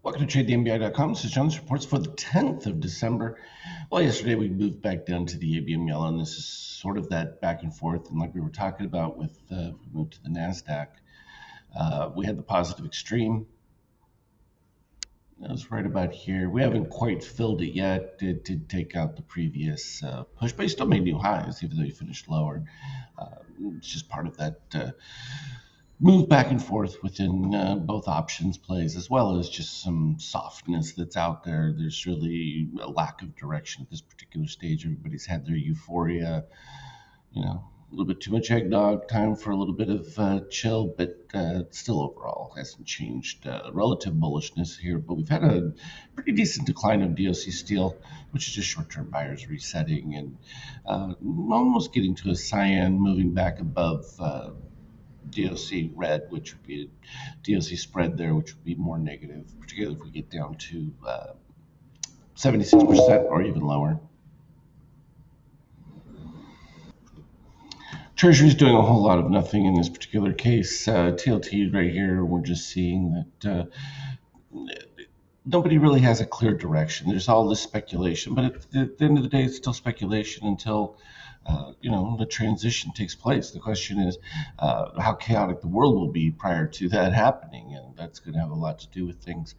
Welcome to TradeTheMBI.com. This is John's reports for the 10th of December. Well, yesterday we moved back down to the ABM yellow, and this is sort of that back and forth. And like we were talking about with we moved to the NASDAQ, we had the positive extreme. That was right about here. We haven't quite filled it yet. It did take out the previous push, but he still made new highs, even though he finished lower. It's just part of that move back and forth within both options plays, as well as just some softness that's out there. There's really a lack of direction at this particular stage. Everybody's had their euphoria, a little bit too much eggnog, time for a little bit of chill, but still overall hasn't changed. Relative bullishness here, but we've had a pretty decent decline of DOC steel, which is just short-term buyers resetting and almost getting to a cyan, moving back above DOC red, which would be a DOC spread there, which would be more negative, particularly if we get down to 76% or even lower. Treasury's doing a whole lot of nothing in this particular case. TLT right here, we're just seeing that nobody really has a clear direction. There's all this speculation, but at the end of the day, it's still speculation until the transition takes place. The question is how chaotic the world will be prior to that happening, and that's going to have a lot to do with things.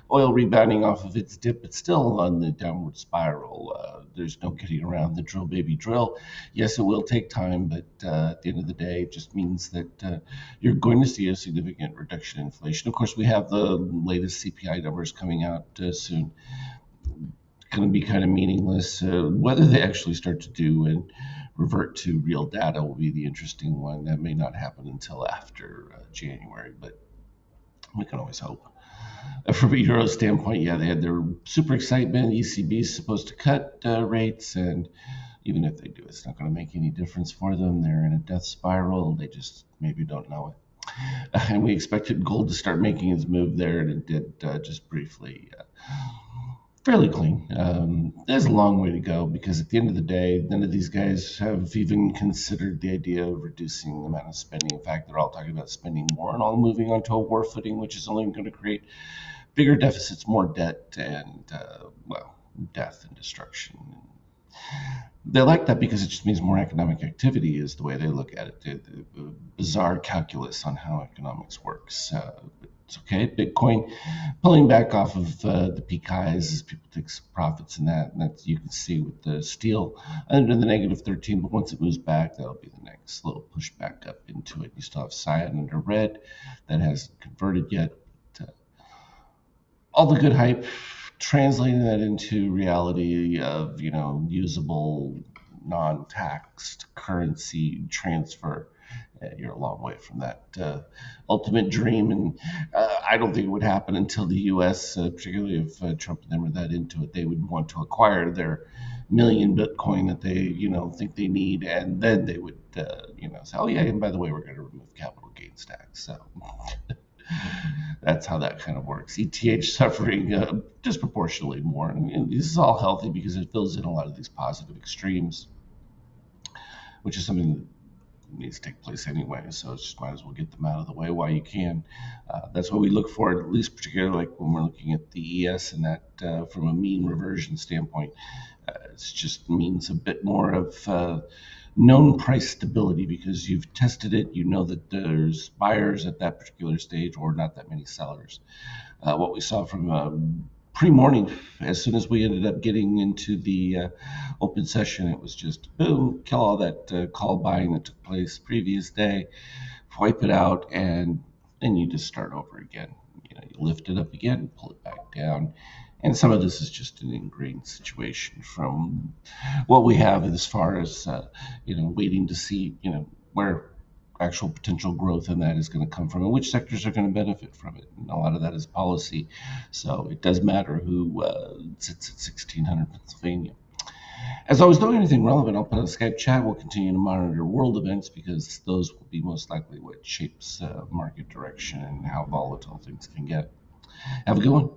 Oil rebounding off of its dip, it's still on the downward spiral. There's no getting around the drill, baby, drill. Yes, it will take time, but at the end of the day, it just means that you're going to see a significant reduction in inflation. Of course, we have the latest CPI numbers coming out soon. Going to be kind of meaningless. Whether they actually start to do and revert to real data will be the interesting one. That may not happen until after January, but we can always hope. From a euro standpoint, yeah, they had their super excitement. ECB is supposed to cut rates, and even if they do, it's not going to make any difference for them. They're in a death spiral. They just maybe don't know it. And we expected gold to start making its move there, and it did just briefly. Fairly clean. There's a long way to go because at the end of the day, none of these guys have even considered the idea of reducing the amount of spending. In fact, they're all talking about spending more and all moving onto a war footing, which is only going to create bigger deficits, more debt, and, death and destruction. They like that because it just means more economic activity is the way they look at it. The bizarre calculus on how economics works. It's okay. Bitcoin pulling back off of the peak highs as people take some profits in that. And that's, you can see with the steel under the negative 13, but once it moves back, that'll be the next little push back up into it. You still have cyan under red that hasn't converted yet. All the good hype, translating that into reality of, usable non-taxed currency transfer. You're a long way from that ultimate dream, and I don't think it would happen until the U.S., particularly if Trump and them are that into it, they would want to acquire their million Bitcoin that they, think they need, and then they would, say, oh yeah, and by the way, we're going to remove capital gains tax. So that's how that kind of works. ETH suffering disproportionately more, and this is all healthy because it fills in a lot of these positive extremes, which is something that needs to take place anyway, so it's just might as well get them out of the way while you can. That's what we look for, at least particularly like when we're looking at the ES and that from a mean reversion standpoint. It just means a bit more of known price stability because you've tested it. You know that there's buyers at that particular stage or not that many sellers. What we saw from pre-morning, as soon as we ended up getting into the open session, it was just boom, kill all that call buying that took place previous day, wipe it out, and then you just start over again. You lift it up again, pull it back down. And some of this is just an ingrained situation from what we have as far as, waiting to see, where actual potential growth in that is going to come from and which sectors are going to benefit from it. And a lot of that is policy. So it does matter who sits at 1600 Pennsylvania. As always, doing anything relevant, I'll put on Skype chat. We'll continue to monitor world events because those will be most likely what shapes market direction and how volatile things can get. Have a good one.